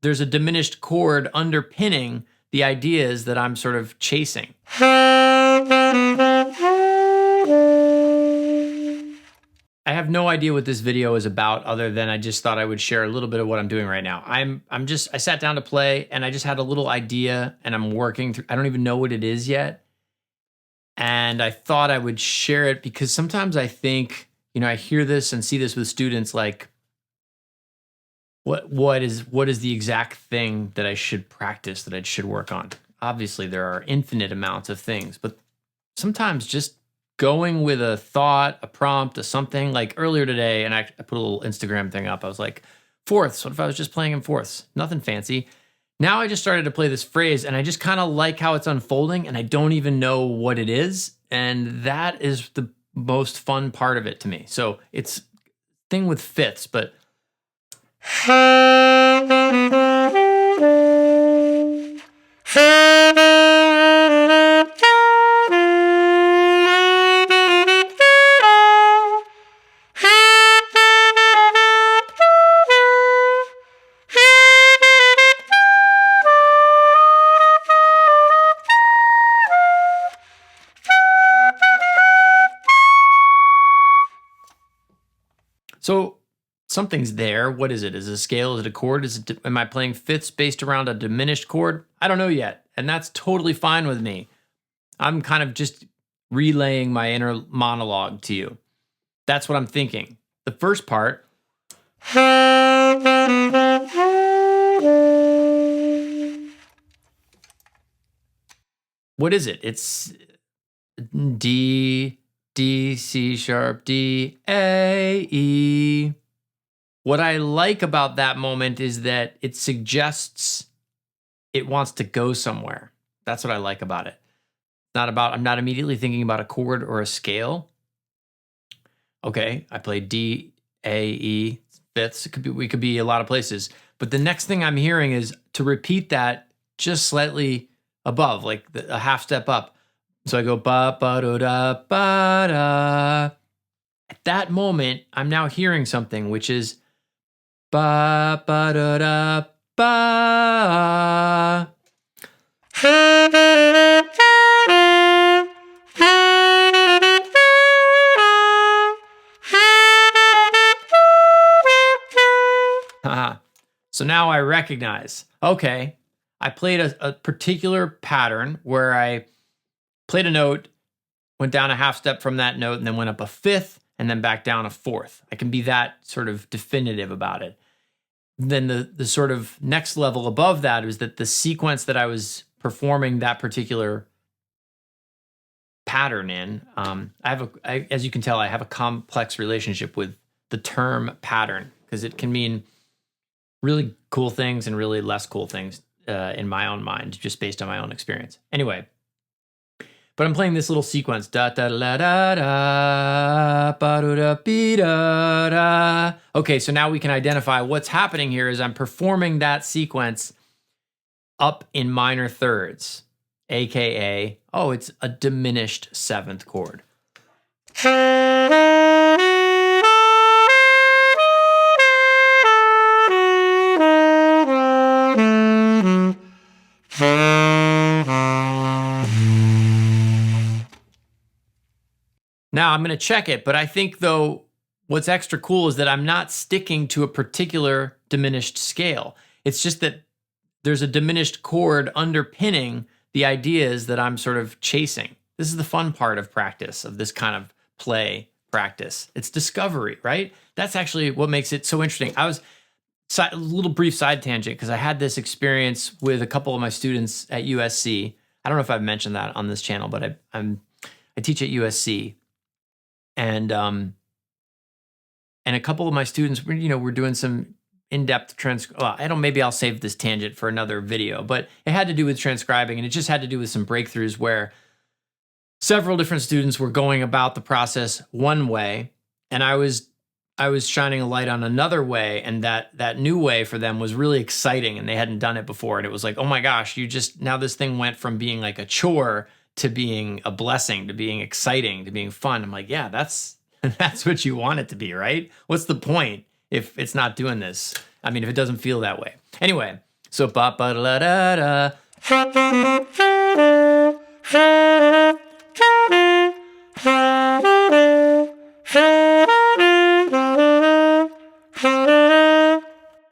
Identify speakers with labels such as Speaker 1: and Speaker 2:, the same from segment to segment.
Speaker 1: there's a diminished chord underpinning the ideas that I'm sort of chasing. I have no idea what this video is about other than I just thought I would share a little bit of what I'm doing right now. I sat down to play and I just had a little idea and I'm working through, I don't even know what it is yet. And I thought I would share it because sometimes I think, I hear this and see this with students, like, what is the exact thing that I should practice, that I should work on? Obviously, there are infinite amounts of things, but sometimes just going with a thought, a prompt, a something. Like earlier today, and I put a little Instagram thing up. I was like, fourths. What if I was just playing in fourths? Nothing fancy. Now I just started to play this phrase, and I just kind of like how it's unfolding, and I don't even know what it is. And that is the most fun part of it to me. So it's a thing with fifths, but so something's there. What is it? Is it a scale? Is it a chord? Am I playing fifths based around a diminished chord? I don't know yet. And that's totally fine with me. I'm kind of just relaying my inner monologue to you. That's what I'm thinking. The first part. What is it? It's D, C sharp, D, A, E. What I like about that moment is that it suggests it wants to go somewhere. That's what I like about it. I'm not immediately thinking about a chord or a scale. Okay, I play D, A, E, fifths. We could be a lot of places. But the next thing I'm hearing is to repeat that just slightly above, like a half step up. So I go ba ba do da ba da. At that moment, I'm now hearing something, which is ba ba da da ba. So now I recognize, okay, I played a particular pattern where I played a note, went down a half step from that note, and then went up a fifth, and then back down a fourth. I can be that sort of definitive about it. Then the sort of next level above that is that the sequence that I was performing that particular pattern in, as you can tell, I have a complex relationship with the term pattern because it can mean really cool things and really less cool things in my own mind, just based on my own experience. Anyway, but I'm playing this little sequence. Da da da da da ba da da be da da. Okay, so now we can identify what's happening here is I'm performing that sequence up in minor thirds, aka, it's a diminished seventh chord. Now I'm going to check it, but I think though what's extra cool is that I'm not sticking to a particular diminished scale. It's just that there's a diminished chord underpinning the ideas that I'm sort of chasing. This is the fun part of practice, of this kind of play practice. It's discovery, right? That's actually what makes it so interesting. A little brief side tangent, because I had this experience with a couple of my students at USC. I don't know if I've mentioned that on this channel, but I teach at USC. And a couple of my students, we're doing some in-depth maybe I'll save this tangent for another video, but it had to do with transcribing, and it just had to do with some breakthroughs where several different students were going about the process one way, and I was shining a light on another way, and that new way for them was really exciting, and they hadn't done it before, and it was like, oh my gosh, now this thing went from being like a chore to being a blessing, to being exciting, to being fun. I'm like, yeah, that's what you want it to be, right? What's the point if it's not doing this? I mean, if it doesn't feel that way. Anyway, So ba ba da da da.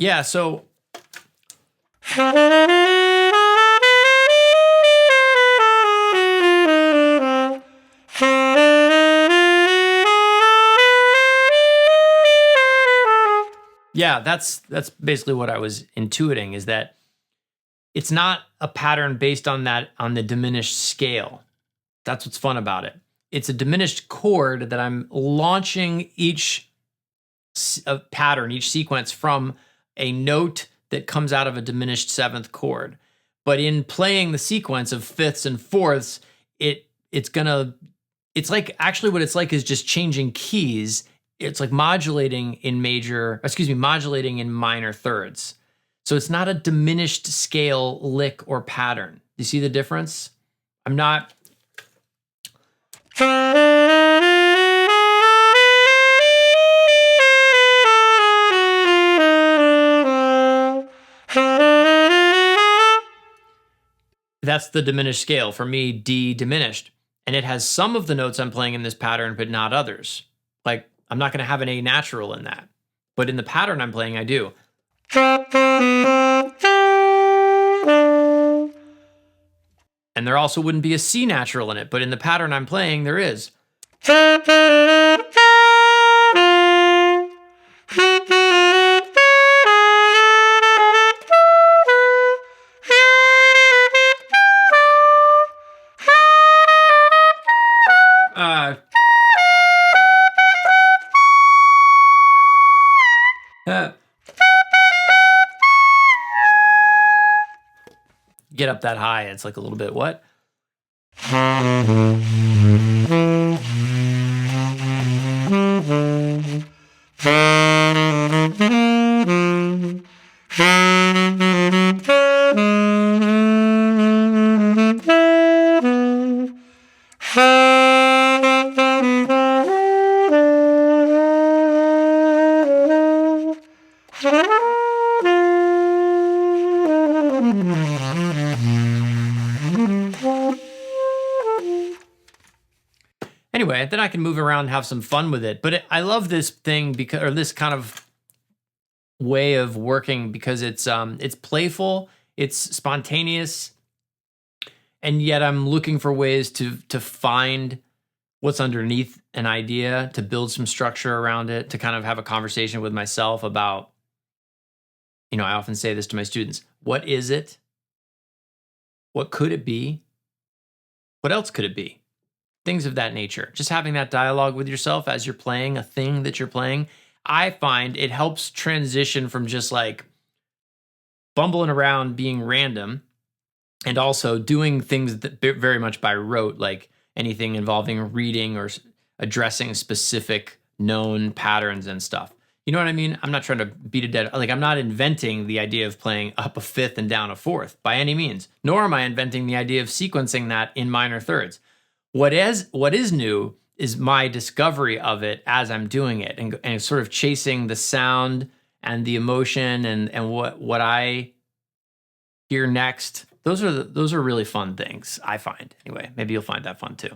Speaker 1: Yeah, so yeah, that's basically what I was intuiting, is that it's not a pattern based on the diminished scale. That's what's fun about it. It's a diminished chord that I'm launching each pattern, each sequence from a note that comes out of a diminished seventh chord. But in playing the sequence of fifths and fourths, it's like, actually what it's like is just changing keys. It's like modulating in minor thirds. So it's not a diminished scale lick or pattern. You see the difference? I'm not. That's the diminished scale. For me, D diminished. And it has some of the notes I'm playing in this pattern, but not others. Like, I'm not going to have an A natural in that. But in the pattern I'm playing, I do. And there also wouldn't be a C natural in it, but in the pattern I'm playing, there is. Get up that high, it's like a little bit what? Anyway, then I can move around and have some fun with it. But I love this thing because, or this kind of way of working, because it's playful, it's spontaneous, and yet I'm looking for ways to find what's underneath an idea, to build some structure around it, to kind of have a conversation with myself about, I often say this to my students: what is it? What could it be? What else could it be? Things of that nature. Just having that dialogue with yourself as you're playing a thing that you're playing, I find it helps transition from just like bumbling around being random, and also doing things that very much by rote, like anything involving reading or addressing specific known patterns and stuff. You know what I mean? I'm not trying to beat a dead, like I'm not inventing the idea of playing up a fifth and down a fourth by any means, nor am I inventing the idea of sequencing that in minor thirds. What is new is my discovery of it as I'm doing it, and sort of chasing the sound and the emotion and what I hear next. Those are really fun things, I find. Anyway, maybe you'll find that fun too.